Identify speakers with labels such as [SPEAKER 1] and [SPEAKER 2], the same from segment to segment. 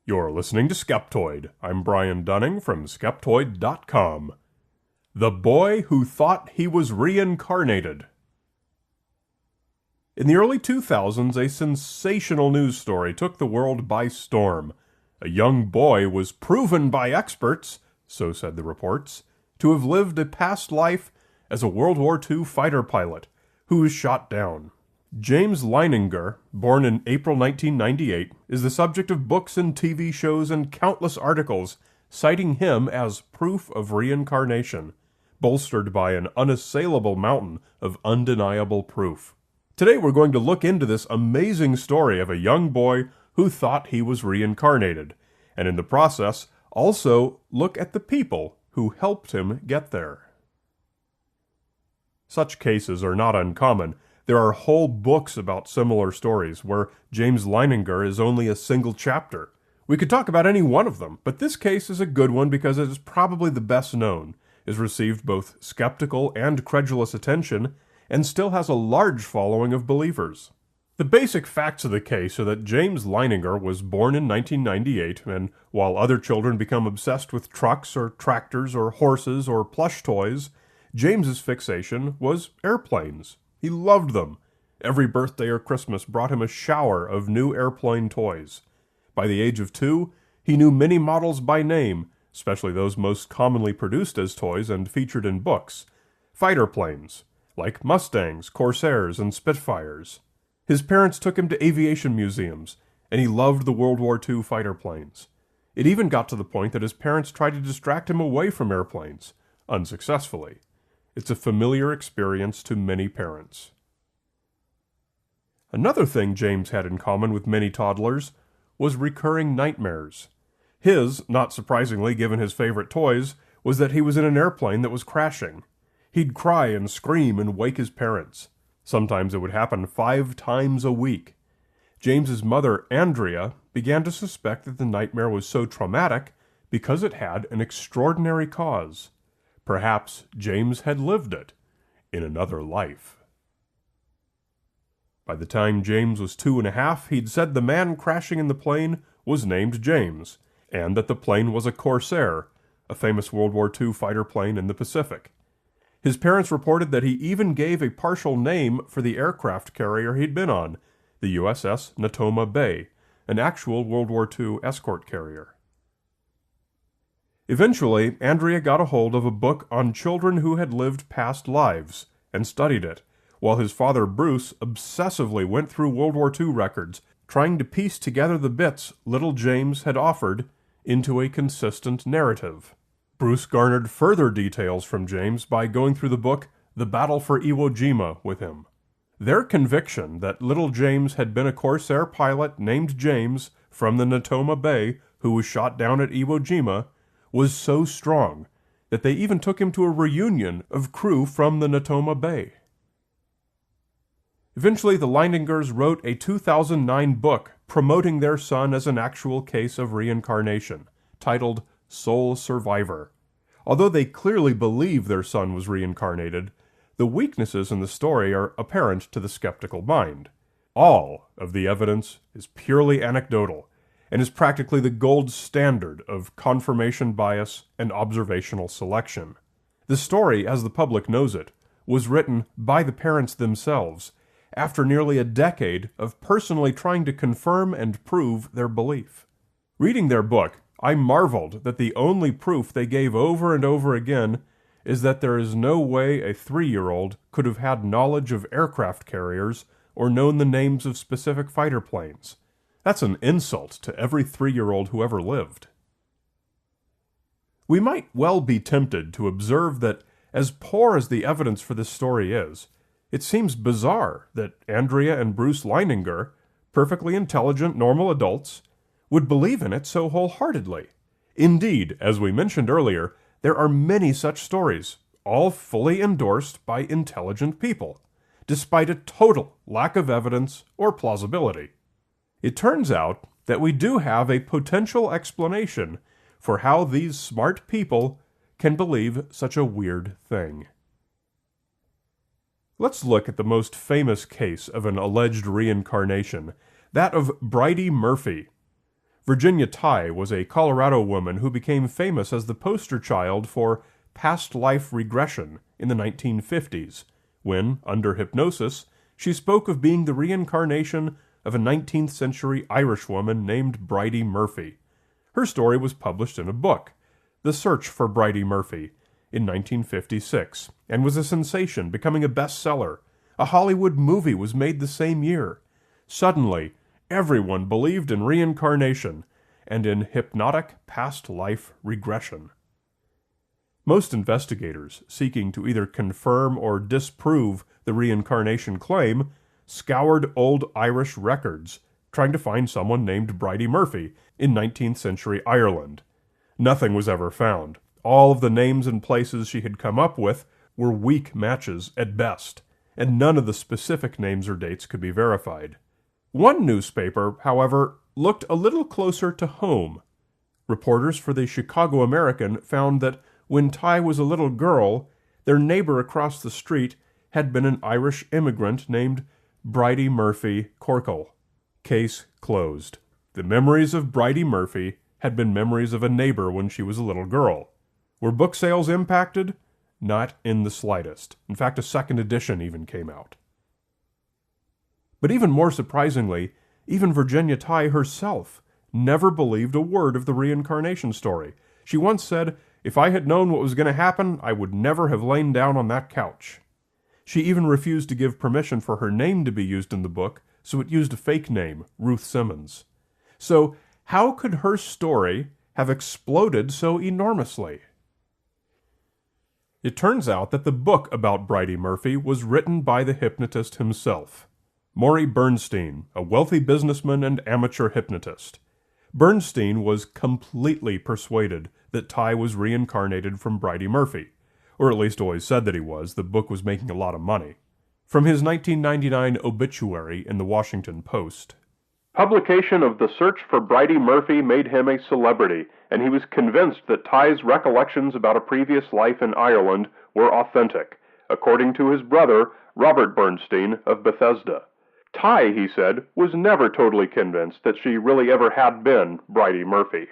[SPEAKER 1] You're listening to Skeptoid. I'm Brian Dunning from Skeptoid.com. The Boy Who Thought He Was Reincarnated. In the early 2000s, a sensational news story took the world by storm. A young boy was proven by experts, so said the reports, to have lived a past life as a World War II fighter pilot who was shot down. James Leininger, born in April 1998, is the subject of books and TV shows and countless articles citing him as proof of reincarnation, bolstered by an unassailable mountain of undeniable proof. Today we're going to look into this amazing story of a young boy who thought he was reincarnated, and in the process also look at the people who helped him get there. Such cases are not uncommon. There are whole books about similar stories where James Leininger is only a single chapter. We could talk about any one of them, but this case is a good one because it is probably the best known, has received both skeptical and credulous attention, and still has a large following of believers. The basic facts of the case are that James Leininger was born in 1998, and while other children become obsessed with trucks or tractors or horses or plush toys, James's fixation was airplanes. He loved them. Every birthday or Christmas brought him a shower of new airplane toys. By the age of 2, he knew many models by name, especially those most commonly produced as toys and featured in books. Fighter planes, like Mustangs, Corsairs, and Spitfires. His parents took him to aviation museums, and he loved the World War II fighter planes. It even got to the point that his parents tried to distract him away from airplanes, unsuccessfully. It's a familiar experience to many parents. Another thing James had in common with many toddlers was recurring nightmares. His, not surprisingly given his favorite toys, was that he was in an airplane that was crashing. He'd cry and scream and wake his parents. Sometimes it would happen 5 times a week. James's mother, Andrea, began to suspect that the nightmare was so traumatic because it had an extraordinary cause. Perhaps James had lived it in another life. By the time James was 2.5, he'd said the man crashing in the plane was named James, and that the plane was a Corsair, a famous World War II fighter plane in the Pacific. His parents reported that he even gave a partial name for the aircraft carrier he'd been on, the USS Natoma Bay, an actual World War II escort carrier. Eventually, Andrea got a hold of a book on children who had lived past lives and studied it, while his father Bruce obsessively went through World War II records, trying to piece together the bits little James had offered into a consistent narrative. Bruce garnered further details from James by going through the book The Battle for Iwo Jima with him. Their conviction that little James had been a Corsair pilot named James from the Natoma Bay who was shot down at Iwo Jima was so strong that they even took him to a reunion of crew from the Natoma Bay. Eventually, the Leiningers wrote a 2009 book promoting their son as an actual case of reincarnation, titled Soul Survivor. Although they clearly believe their son was reincarnated, the weaknesses in the story are apparent to the skeptical mind. All of the evidence is purely anecdotal, and is practically the gold standard of confirmation bias and observational selection. The story, as the public knows it, was written by the parents themselves after nearly a decade of personally trying to confirm and prove their belief. Reading their book, I marveled that the only proof they gave over and over again is that there is no way a 3-year-old could have had knowledge of aircraft carriers or known the names of specific fighter planes. That's an insult to every 3-year-old who ever lived. We might well be tempted to observe that, as poor as the evidence for this story is, it seems bizarre that Andrea and Bruce Leininger, perfectly intelligent, normal adults, would believe in it so wholeheartedly. Indeed, as we mentioned earlier, there are many such stories, all fully endorsed by intelligent people, despite a total lack of evidence or plausibility. It turns out that we do have a potential explanation for how these smart people can believe such a weird thing. Let's look at the most famous case of an alleged reincarnation, that of Bridie Murphy. Virginia Tighe was a Colorado woman who became famous as the poster child for past life regression in the 1950s, when, under hypnosis, she spoke of being the reincarnation of a 19th century Irish woman named Bridie Murphy. Her story was published in a book, The Search for Bridie Murphy, in 1956, and was a sensation, becoming a bestseller. A Hollywood movie was made the same year. Suddenly, everyone believed in reincarnation and in hypnotic past life regression. Most investigators seeking to either confirm or disprove the reincarnation claim scoured old Irish records, trying to find someone named Bridie Murphy in 19th century Ireland. Nothing was ever found. All of the names and places she had come up with were weak matches at best, and none of the specific names or dates could be verified. One newspaper, however, looked a little closer to home. Reporters for the Chicago American found that when Tighe was a little girl, their neighbor across the street had been an Irish immigrant named Bridie Murphy Corkle. Case closed. The memories of Bridie Murphy had been memories of a neighbor when she was a little girl. Were book sales impacted? Not in the slightest. In fact, a second edition even came out. But even more surprisingly, even Virginia Tighe herself never believed a word of the reincarnation story. She once said, "If I had known what was going to happen, I would never have lain down on that couch." She even refused to give permission for her name to be used in the book, so it used a fake name, Ruth Simmons. So, how could her story have exploded so enormously? It turns out that the book about Bridie Murphy was written by the hypnotist himself, Maury Bernstein, a wealthy businessman and amateur hypnotist. Bernstein was completely persuaded that Tighe was reincarnated from Bridie Murphy, or at least always said that he was. The book was making a lot of money. From his 1999 obituary in the Washington Post, publication of The Search for Bridie Murphy made him a celebrity, and he was convinced that Tighe's recollections about a previous life in Ireland were authentic, according to his brother, Robert Bernstein of Bethesda. Tighe, he said, was never totally convinced that she really ever had been Bridie Murphy.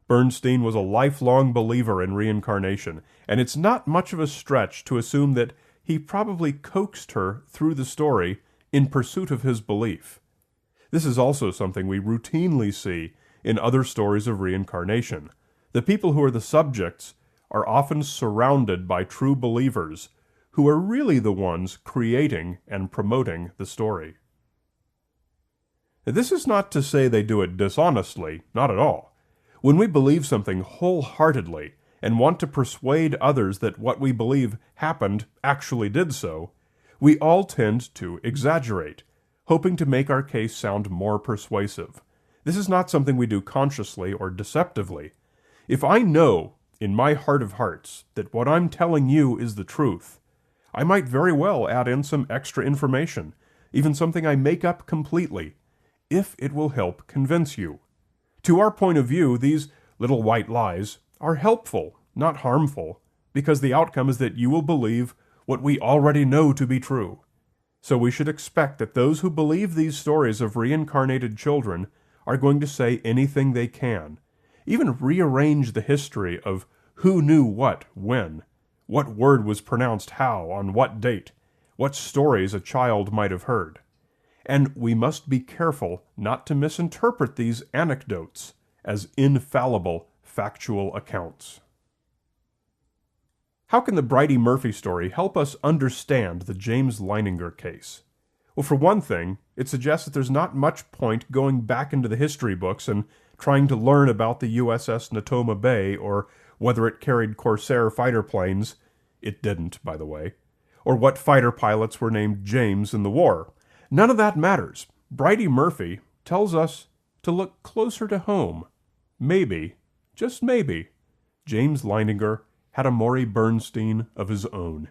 [SPEAKER 1] Bernstein was a lifelong believer in reincarnation, and it's not much of a stretch to assume that he probably coaxed her through the story in pursuit of his belief. This is also something we routinely see in other stories of reincarnation. The people who are the subjects are often surrounded by true believers who are really the ones creating and promoting the story. This is not to say they do it dishonestly, not at all. When we believe something wholeheartedly and want to persuade others that what we believe happened actually did so, we all tend to exaggerate, hoping to make our case sound more persuasive. This is not something we do consciously or deceptively. If I know in my heart of hearts that what I'm telling you is the truth, I might very well add in some extra information, even something I make up completely, if it will help convince you. To our point of view, these little white lies are helpful, not harmful, because the outcome is that you will believe what we already know to be true. So we should expect that those who believe these stories of reincarnated children are going to say anything they can, even rearrange the history of who knew what when, what word was pronounced how on what date, what stories a child might have heard. And we must be careful not to misinterpret these anecdotes as infallible factual accounts. How can the Bridie Murphy story help us understand the James Leininger case? Well, for one thing, it suggests that there's not much point going back into the history books and trying to learn about the USS Natoma Bay or whether it carried Corsair fighter planes — it didn't, by the way — or what fighter pilots were named James in the war. None of that matters. Bridie Murphy tells us to look closer to home. Maybe, just maybe, James Leininger had a Maury Bernstein of his own.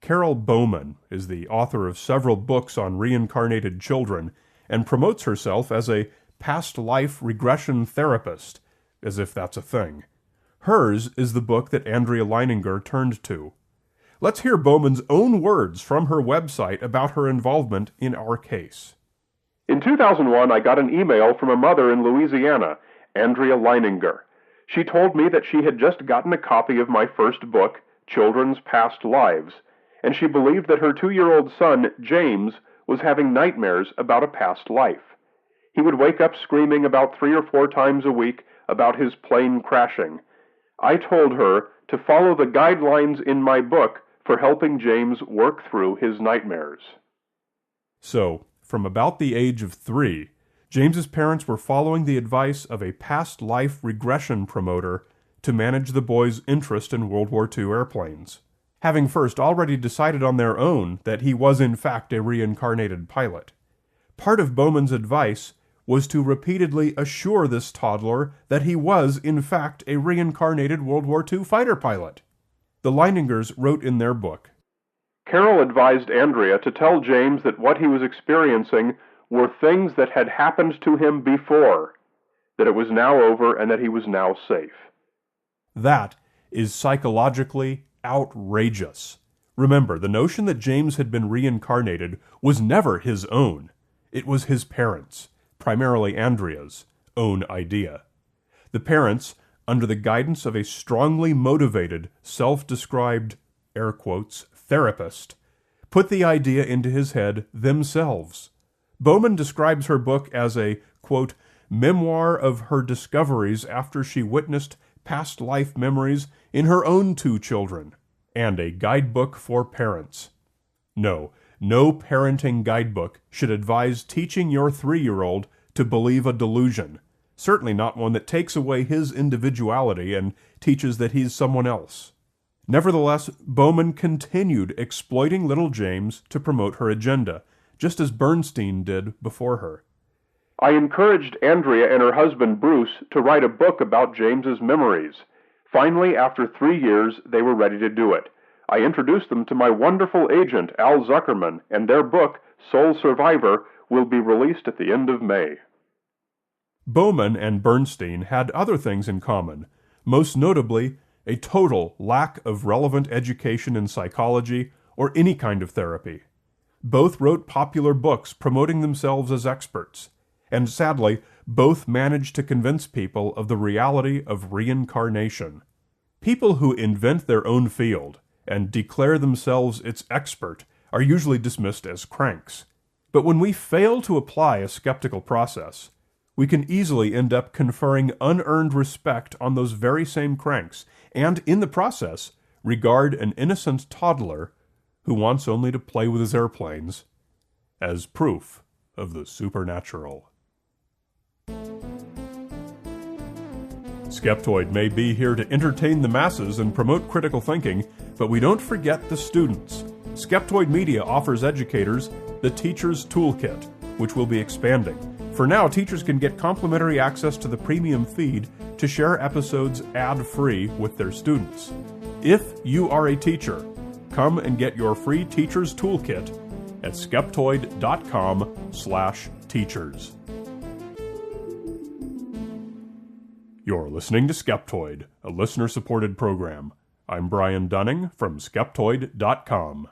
[SPEAKER 1] Carol Bowman is the author of several books on reincarnated children and promotes herself as a past life regression therapist, as if that's a thing. Hers is the book that Andrea Leininger turned to. Let's hear Bowman's own words from her website about her involvement in our case. In 2001, I got an email from a mother in Louisiana, Andrea Leininger. She told me that she had just gotten a copy of my first book, Children's Past Lives, and she believed that her 2-year-old son, James, was having nightmares about a past life. He would wake up screaming about 3 or 4 times a week about his plane crashing. I told her to follow the guidelines in my book for helping James work through his nightmares. So, from about the age of 3, James's parents were following the advice of a past life regression promoter to manage the boy's interest in World War II airplanes, having first already decided on their own that he was in fact a reincarnated pilot. Part of Bowman's advice was to repeatedly assure this toddler that he was in fact a reincarnated World War II fighter pilot. The Leiningers wrote in their book, Carol advised Andrea to tell James that what he was experiencing were things that had happened to him before, that it was now over and that he was now safe. That is psychologically outrageous. Remember, the notion that James had been reincarnated was never his own. It was his parents', primarily Andrea's, own idea. The parents, under the guidance of a strongly motivated, self-described, air quotes, therapist, put the idea into his head themselves. Bowman describes her book as a, quote, memoir of her discoveries after she witnessed past life memories in her own 2 children, and a guidebook for parents. No parenting guidebook should advise teaching your 3-year-old to believe a delusion, certainly not one that takes away his individuality and teaches that he's someone else. Nevertheless, Bowman continued exploiting little James to promote her agenda, just as Bernstein did before her. I encouraged Andrea and her husband Bruce to write a book about James's memories. Finally, after 3 years, they were ready to do it. I introduced them to my wonderful agent, Al Zuckerman, and their book, Soul Survivor, will be released at the end of May. Bowman and Bernstein had other things in common, most notably a total lack of relevant education in psychology or any kind of therapy. Both wrote popular books promoting themselves as experts, and sadly, both managed to convince people of the reality of reincarnation. People who invent their own field and declare themselves its expert are usually dismissed as cranks. But when we fail to apply a skeptical process, we can easily end up conferring unearned respect on those very same cranks, and in the process, regard an innocent toddler who wants only to play with his airplanes as proof of the supernatural. Skeptoid may be here to entertain the masses and promote critical thinking, but we don't forget the students. Skeptoid Media offers educators the Teacher's Toolkit, which will be expanding. For now, teachers can get complimentary access to the premium feed to share episodes ad-free with their students. If you are a teacher, come and get your free Teacher's Toolkit at skeptoid.com/teachers. You're listening to Skeptoid, a listener-supported program. I'm Brian Dunning from Skeptoid.com.